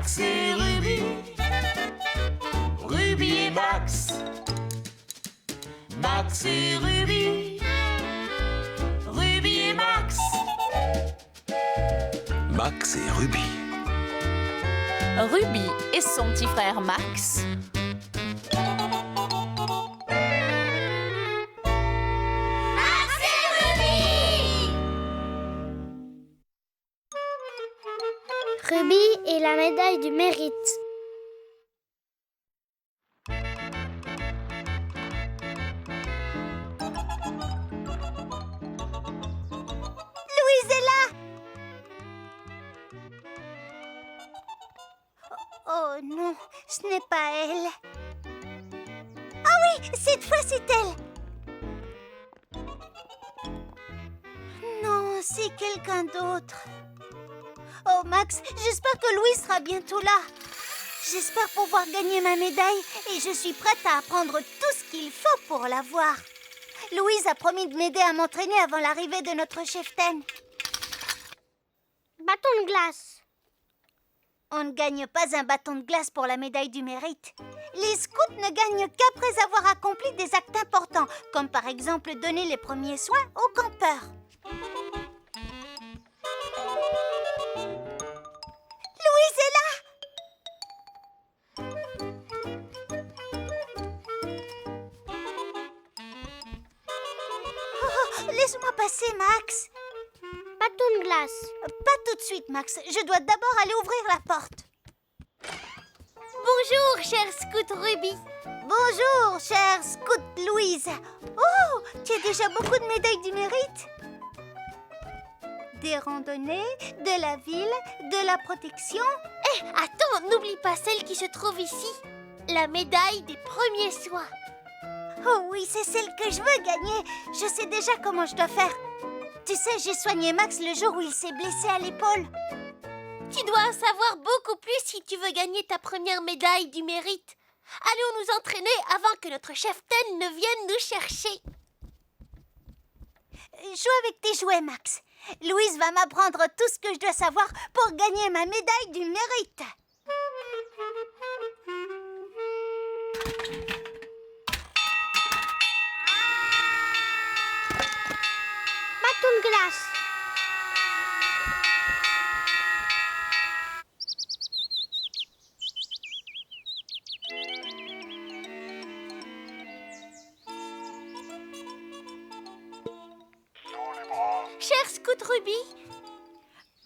Max et Ruby, Ruby et Max. Max et Ruby, Ruby et Max. Max et Ruby. Ruby et son petit frère Max. Max et Ruby. Ruby et la médaille du mérite. Louise est là! Oh non, ce n'est pas elle. Ah oui, cette fois c'est elle. Non, c'est quelqu'un d'autre. Oh Max, j'espère que Louise sera bientôt là. J'espère pouvoir gagner ma médaille et je suis prête à apprendre tout ce qu'il faut pour l'avoir. Louise a promis de m'aider à m'entraîner avant l'arrivée de notre cheftaine. Bâton de glace. On ne gagne pas un bâton de glace pour la médaille du mérite. Les scouts ne gagnent qu'après avoir accompli des actes importants, comme par exemple donner les premiers soins aux campeurs. Louise est là! Oh, laisse-moi passer, Max. Bâton de glace. Pas tout de suite, Max. Je dois d'abord aller ouvrir la porte. Bonjour, cher scout Ruby. Bonjour, chère scout Louise. Oh, tu as déjà beaucoup de médailles du mérite. Des randonnées, de la ville, de la protection. Attends, n'oublie pas celle qui se trouve ici. La médaille des premiers soins. Oh oui, c'est celle que je veux gagner. Je sais déjà comment je dois faire. Tu sais, j'ai soigné Max le jour où il s'est blessé à l'épaule. Tu dois en savoir beaucoup plus si tu veux gagner ta première médaille du mérite. Allons nous entraîner avant que notre cheftaine ne vienne nous chercher. Joue avec tes jouets, Max. Louise va m'apprendre tout ce que je dois savoir pour gagner ma médaille du mérite. Bâton de glace. Cher scout Ruby,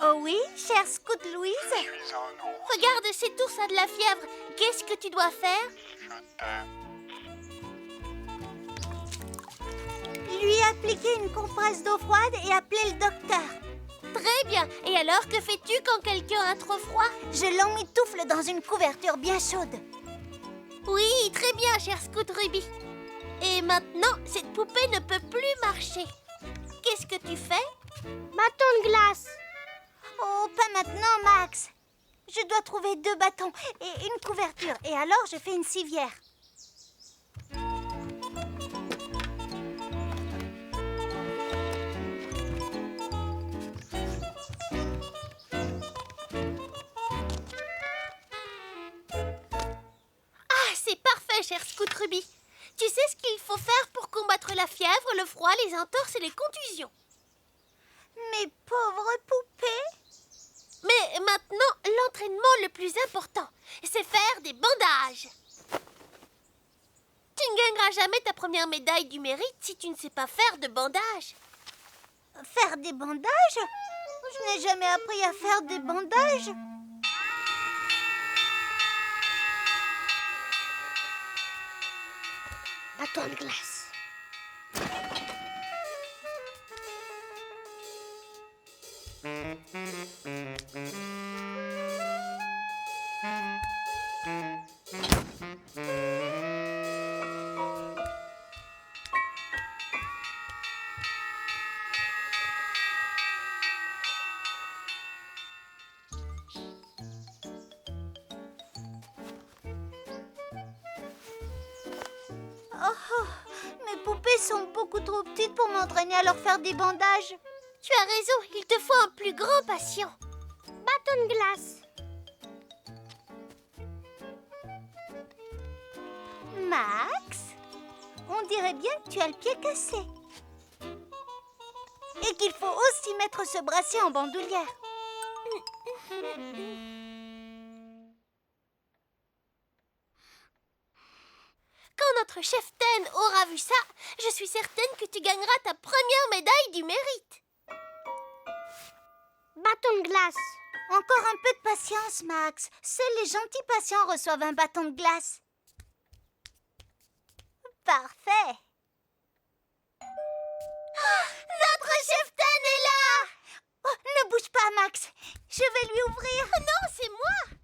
Oh oui, chère scout Louise. regarde, cet ours a de la fièvre. Qu'est-ce que tu dois faire? Lui appliquer une compresse d'eau froide et appeler le docteur. Très bien. Et alors, que fais-tu quand quelqu'un a trop froid? Je l'emmitoufle dans une couverture bien chaude. Oui, très bien, cher scout Ruby. Et maintenant, cette poupée ne peut plus marcher. Qu'est-ce que tu fais? Bâton de glace. Oh, pas maintenant, Max. Je dois trouver 2 bâtons et une couverture. Et alors, je fais une civière. Ah, c'est parfait, cher scout Ruby. Tu sais ce qu'il faut faire pour combattre la fièvre, le froid, les entorses et les contusions. Mes pauvres poupées. Mais maintenant, l'entraînement le plus important, c'est faire des bandages. Tu ne gagneras jamais ta première médaille du mérite si tu ne sais pas faire de bandages. Faire des bandages? Je n'ai jamais appris à faire des bandages. Bâton de glace. Mes poupées sont beaucoup trop petites pour m'entraîner à leur faire des bandages. Tu as raison, il te faut un plus grand patient. Bâton de glace. Max, on dirait bien que tu as le pied cassé. Et qu'il faut aussi mettre ce bracelet en bandoulière. Quand notre chef Ten aura vu ça, je suis certaine que tu gagneras ta première médaille du mérite. Bâton de glace. Encore un peu de patience, Max. Seuls les gentils patients reçoivent un bâton de glace. Parfait. Notre chef Ten est là! Oh, ne bouge pas, Max. Je vais lui ouvrir. Non, c'est moi.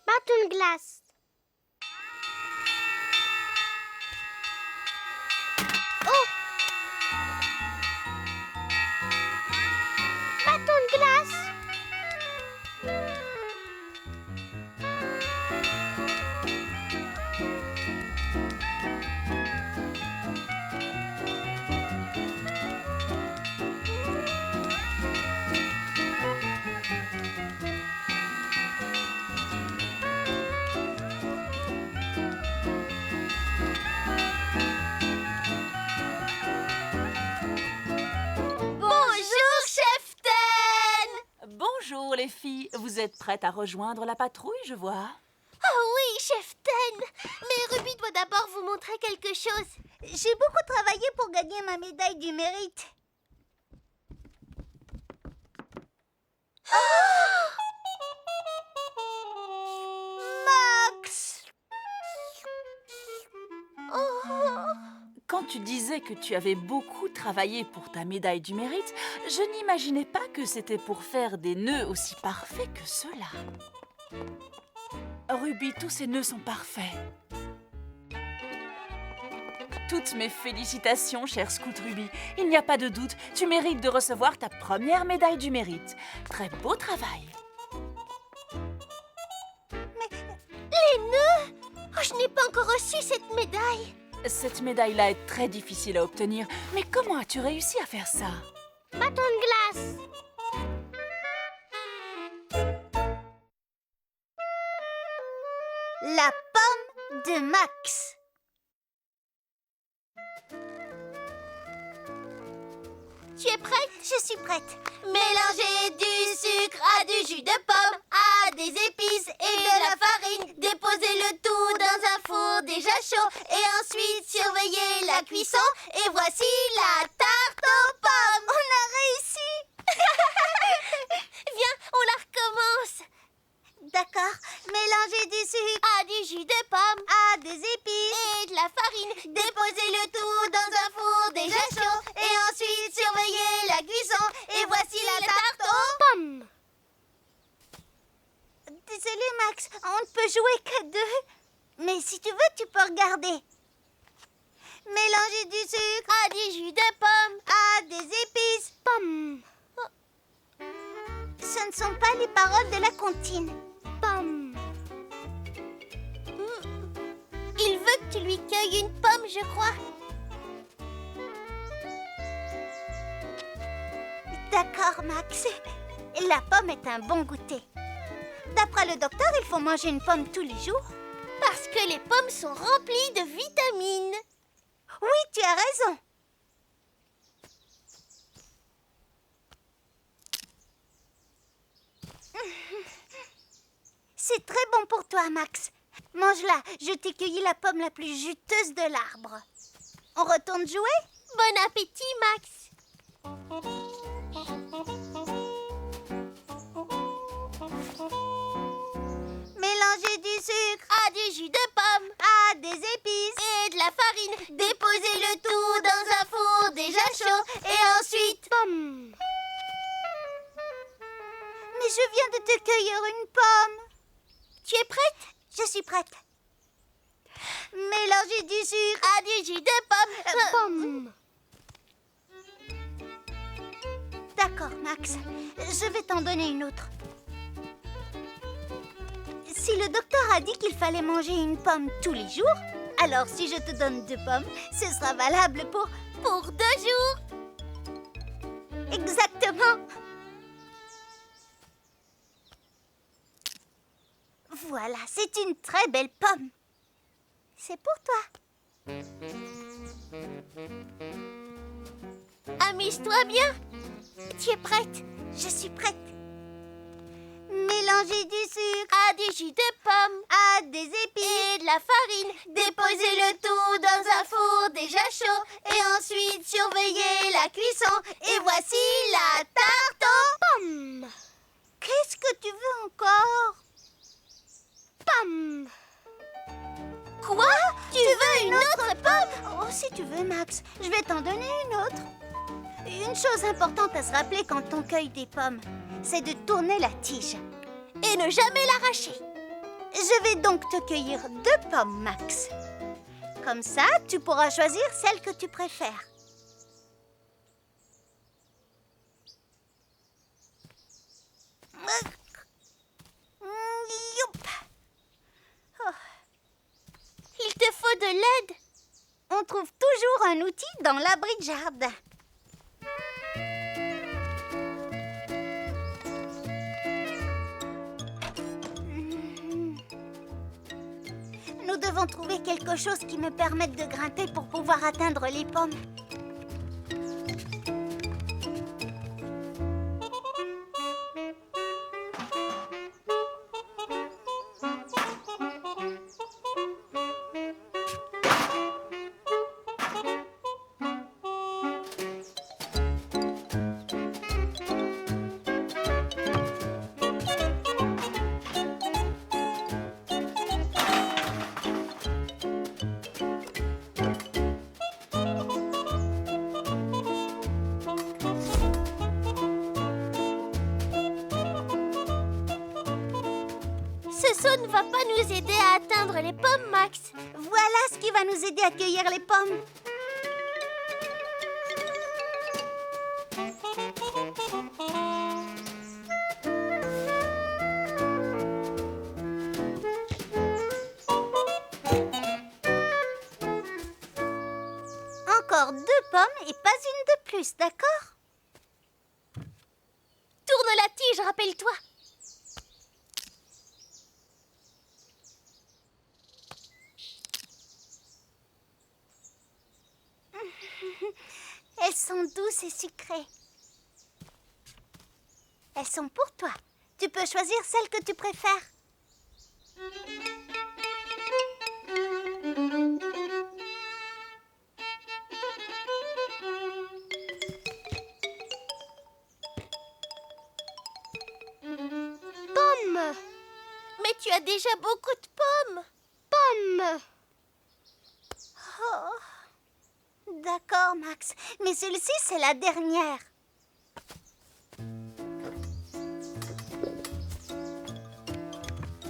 Bâton de glace. Oh! Bâton de glace. Bonjour, chef Ten. Bonjour les filles, vous êtes prêtes à rejoindre la patrouille, je vois. Oh oui, chef Ten. Mais Ruby doit d'abord vous montrer quelque chose. J'ai beaucoup travaillé pour gagner ma médaille du mérite. Max! Quand tu disais que tu avais beaucoup travaillé pour ta médaille du mérite, je n'imaginais pas que c'était pour faire des nœuds aussi parfaits que ceux-là. Ruby, tous ces nœuds sont parfaits. Toutes mes félicitations, chère Scout Ruby. Il n'y a pas de doute, tu mérites de recevoir ta première médaille du mérite. Très beau travail. Les nœuds. Oh, je n'ai pas encore reçu cette médaille. Cette médaille-là est très difficile à obtenir, mais comment as-tu réussi à faire ça? Bâton de glace. La pomme de Max. Tu es prête? Je suis prête. Mélanger du sucre à du jus de pomme, à des épices et de la farine. Déposer le tout dans un four déjà chaud et ensuite surveiller la cuisson. Et voici la tarte aux pommes. On a réussi. Viens, on la recommence. D'accord. Mélanger du sucre À du jus de pomme à des épices. et de la farine. Déposer le tout dans un four déjà chaud et ensuite surveiller la cuisson. Et voici la tarte aux pommes. Désolé, Max. On ne peut jouer que deux. Mais si tu veux, tu peux regarder. Mélanger du sucre À du jus de pomme. à des épices. Pomme. Ce ne sont pas les paroles de la comptine. Pomme. Il veut que tu lui cueilles une pomme, je crois. D'accord, Max. La pomme est un bon goûter. D'après le docteur, il faut manger une pomme tous les jours. Parce que les pommes sont remplies de vitamines. Oui, tu as raison. C'est très bon pour toi, Max. Mange-la. Je t'ai cueilli la pomme la plus juteuse de l'arbre. On retourne jouer? Bon appétit, Max. Mélanger du sucre À du jus de pomme à des épices. et de la farine. Déposer le tout dans un four déjà chaud et ensuite... Pomme. Mais je viens de te cueillir une pomme. Tu es prête? Je suis prête. Mélangez du sucre à du jus de pomme. D'accord, Max. Je vais t'en donner une autre. Si le docteur a dit qu'il fallait manger une pomme tous les jours, alors si je te donne 2 pommes, ce sera valable pour 2 jours. Exactement. Voilà, c'est une très belle pomme. C'est pour toi. Amuse-toi bien. Tu es prête? Je suis prête. Mélangez du sucre à du jus de pomme, à des épices et de la farine. Déposez le tout dans un four déjà chaud et ensuite surveillez la cuisson. Et voici la tarte aux pommes. Qu'est-ce que tu veux encore? Pomme. Quoi? Tu veux une autre pomme? Oh, si tu veux, Max, je vais t'en donner une autre. Une chose importante à se rappeler quand on cueille des pommes, c'est de tourner la tige et ne jamais l'arracher. Je vais donc te cueillir 2 pommes, Max. Comme ça, tu pourras choisir celle que tu préfères. Youp. Oh. Il te faut de l'aide. On trouve toujours un outil dans l'abri de jardin. Nous devons trouver quelque chose qui me permette de grimper pour pouvoir atteindre les pommes. Ce saut ne va pas nous aider à atteindre les pommes, Max. Voilà ce qui va nous aider à cueillir les pommes. Encore 2 pommes et pas une de plus, d'accord? Tourne la tige, rappelle-toi. Elles sont douces et sucrées. Elles sont pour toi. Tu peux choisir celle que tu préfères. Pomme. Mais tu as déjà beaucoup de pommes. Pomme. Oh. D'accord, Max. Mais celle-ci, c'est la dernière.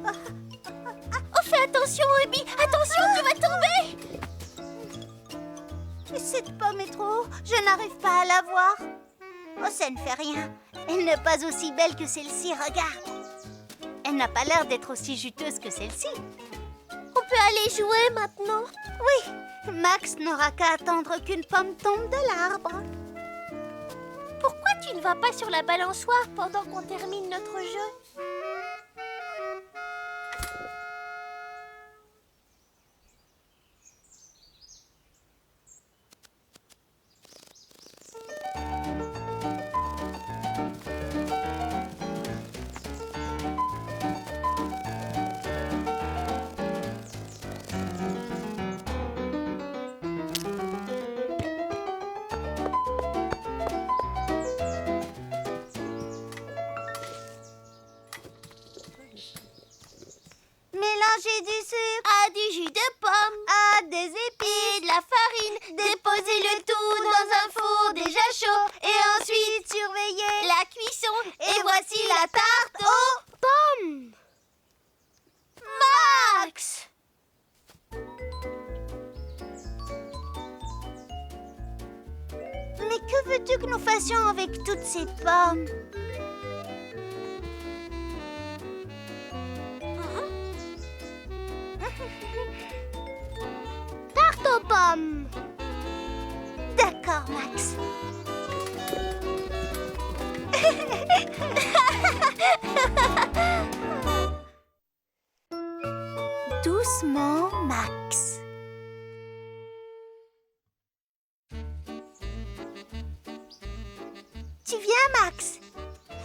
Oh, fais attention, Ruby. Attention, tu vas tomber. Cette pomme est trop haute. Je n'arrive pas à la voir. Oh, ça ne fait rien. Elle n'est pas aussi belle que celle-ci, regarde. Elle n'a pas l'air d'être aussi juteuse que celle-ci. On peut aller jouer maintenant? Oui. Max n'aura qu'à attendre qu'une pomme tombe de l'arbre. Pourquoi tu ne vas pas sur la balançoire pendant qu'on termine notre jeu? Mélangez du sucre à du jus de pomme, à des épices et de la farine. Déposez le tout dans un four déjà chaud et ensuite surveillez la cuisson. Et voici la tarte aux pommes. Max! pommes. Tarte aux pommes. D'accord, Max. Doucement, Max. Tu viens, Max?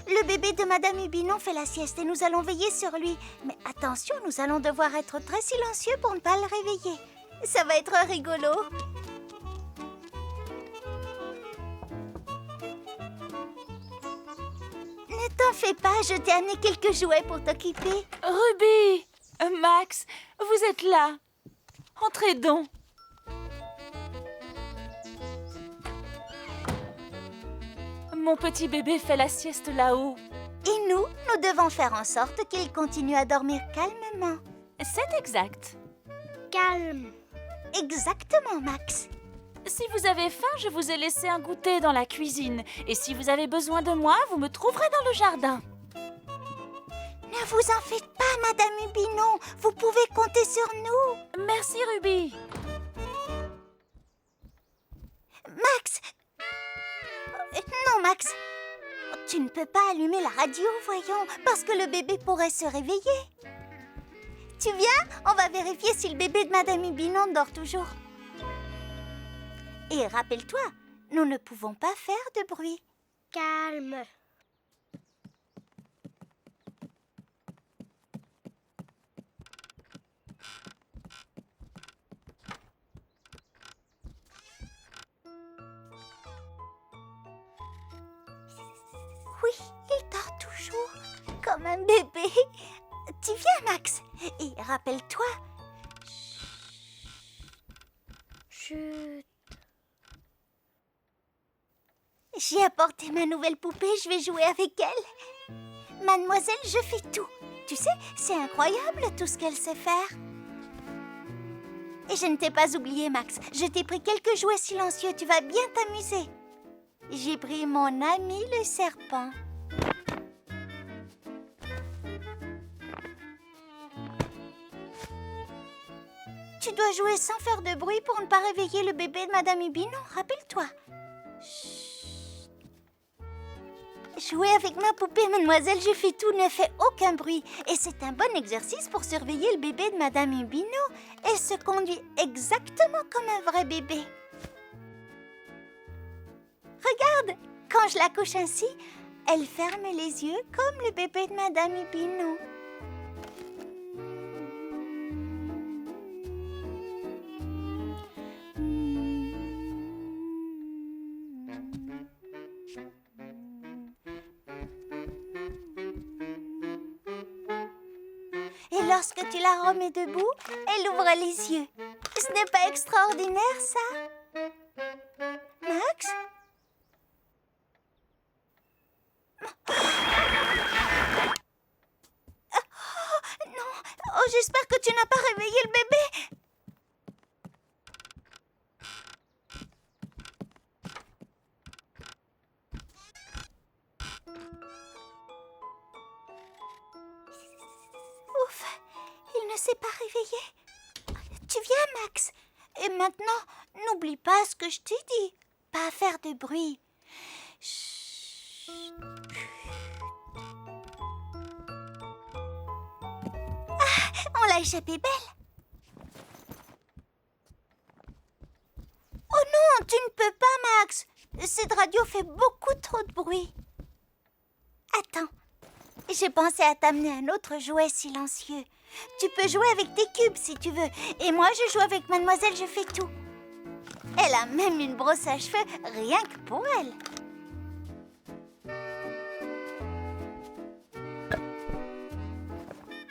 Le bébé de Madame Hubinon fait la sieste et nous allons veiller sur lui. Mais attention, nous allons devoir être très silencieux pour ne pas le réveiller. Ça va être rigolo. Ne t'en fais pas, je t'ai amené quelques jouets pour t'occuper. Ruby, Max, vous êtes là. Entrez donc. Mon petit bébé fait la sieste là-haut. Et nous devons faire en sorte qu'il continue à dormir calmement. C'est exact. Calme. Exactement, Max. Si vous avez faim, je vous ai laissé un goûter dans la cuisine. Et si vous avez besoin de moi, vous me trouverez dans le jardin. Ne vous en faites pas, Madame Hubinon. Vous pouvez compter sur nous. Merci, Ruby. Max! Non, Max. Tu ne peux pas allumer la radio, voyons, parce que le bébé pourrait se réveiller. Tu viens? On va vérifier si le bébé de Madame Hubinon dort toujours. Et rappelle-toi, nous ne pouvons pas faire de bruit. Calme. Oui, il dort toujours, comme un bébé. Tu viens, Max. Et rappelle-toi, Chut. j'ai apporté ma nouvelle poupée, je vais jouer avec elle. Mademoiselle, je fais tout. Tu sais, c'est incroyable tout ce qu'elle sait faire. Et je ne t'ai pas oublié, Max. Je t'ai pris quelques jouets silencieux, tu vas bien t'amuser. J'ai pris mon ami le serpent. Tu dois jouer sans faire de bruit pour ne pas réveiller le bébé de Madame Hubinon, rappelle-toi. Chut. Jouer avec ma poupée, mademoiselle, je fais tout, ne fais aucun bruit. Et c'est un bon exercice pour surveiller le bébé de Madame Hubinon. Elle se conduit exactement comme un vrai bébé. Regarde, quand je la couche ainsi, elle ferme les yeux comme le bébé de Madame Hubinon. Et lorsque tu la remets debout, elle ouvre les yeux. Ce n'est pas extraordinaire, ça? Max? Oh, non! Oh, j'espère que tu n'as pas réveillé le bébé! Ouf, il ne s'est pas réveillé. Tu viens, Max. Et maintenant, n'oublie pas ce que je t'ai dit. Pas faire de bruit. Chut. Ah, on l'a échappé belle. Oh non, tu ne peux pas, Max. Cette radio fait beaucoup trop de bruit. Attends. J'ai pensé à t'amener un autre jouet silencieux. Tu peux jouer avec tes cubes si tu veux. Et moi, je joue avec Mademoiselle, je fais tout. Elle a même une brosse à cheveux rien que pour elle.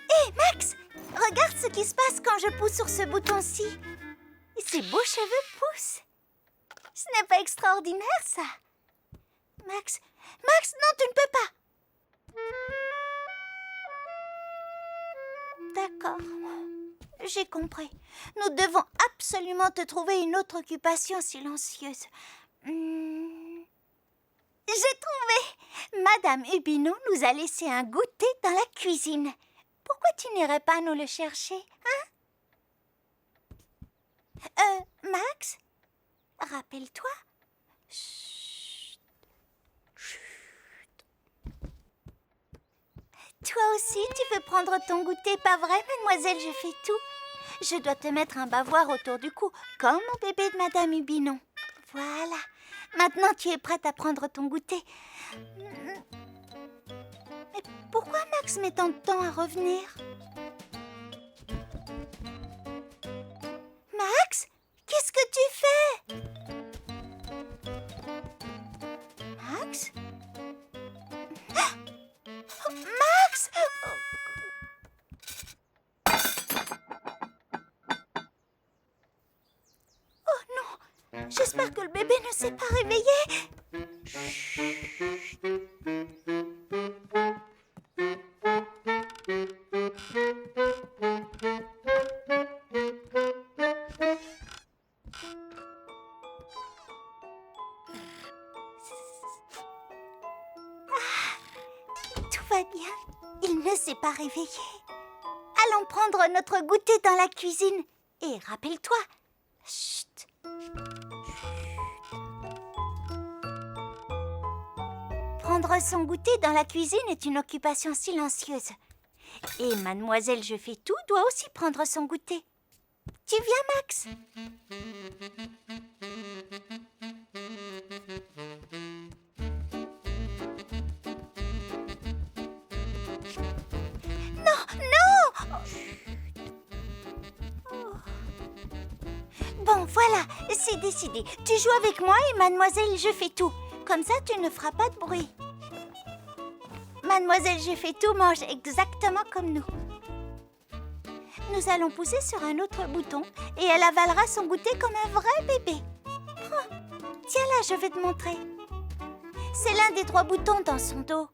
Hé, Max, regarde ce qui se passe quand je pousse sur ce bouton-ci. Ces beaux cheveux poussent. Ce n'est pas extraordinaire, ça? Max, non, tu ne peux pas. D'accord, j'ai compris. Nous devons absolument te trouver une autre occupation silencieuse. J'ai trouvé! Madame Hubinon nous a laissé un goûter dans la cuisine. Pourquoi tu n'irais pas nous le chercher, hein? Max? Rappelle-toi. Chut. Chut. Toi aussi, tu veux prendre ton goûter, pas vrai, mademoiselle? Je fais tout. Je dois te mettre un bavoir autour du cou, comme au bébé de Madame Hubinon. Voilà. Maintenant, tu es prête à prendre ton goûter. Mais pourquoi Max met tant de temps à revenir? Max, qu'est-ce que tu fais? Max? Oh, Max! Oh non! J'espère que le bébé ne s'est pas réveillé. Tout va bien. Il ne s'est pas réveillé. Allons prendre notre goûter dans la cuisine. Et rappelle-toi. Chut. Prendre son goûter dans la cuisine est une occupation silencieuse. Et mademoiselle Je fais tout doit aussi prendre son goûter. Tu viens, Max? Non, non! Oh. Bon, voilà, c'est décidé. Tu joues avec moi et mademoiselle Je fais tout. Comme ça, tu ne feras pas de bruit. Mademoiselle Je fais tout mange exactement comme nous. Nous allons pousser sur un autre bouton et elle avalera son goûter comme un vrai bébé. Oh, tiens là, je vais te montrer. C'est l'un des 3 boutons dans son dos.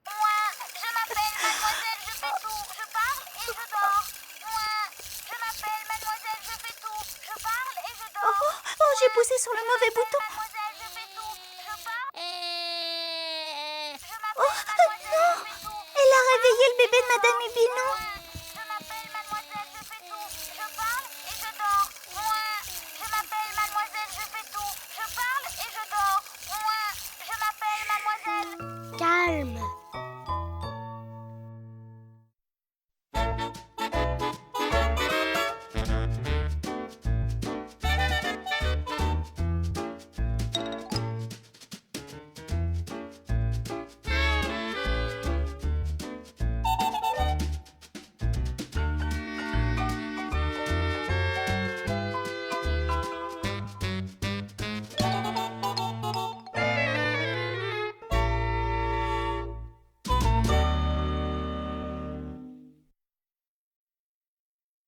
Moi, je m'appelle Mademoiselle Je fais tout. Je parle et je dors. Moi, je m'appelle Mademoiselle Je fais tout. Je parle et je Oh, dors. oh, oh, j'ai poussé sur le mauvais bouton. Mademoiselle Je fais tout. Je parle. Je Oh, m'appelle Mademoiselle non! Je fais tout. Elle a réveillé le bébé de Madame Hubinon. Je m'appelle Mademoiselle Je fais tout. Je parle et je dors. Moi, je m'appelle Mademoiselle Je fais tout. Je parle et je dors. Moi, je m'appelle Mademoiselle. Calme.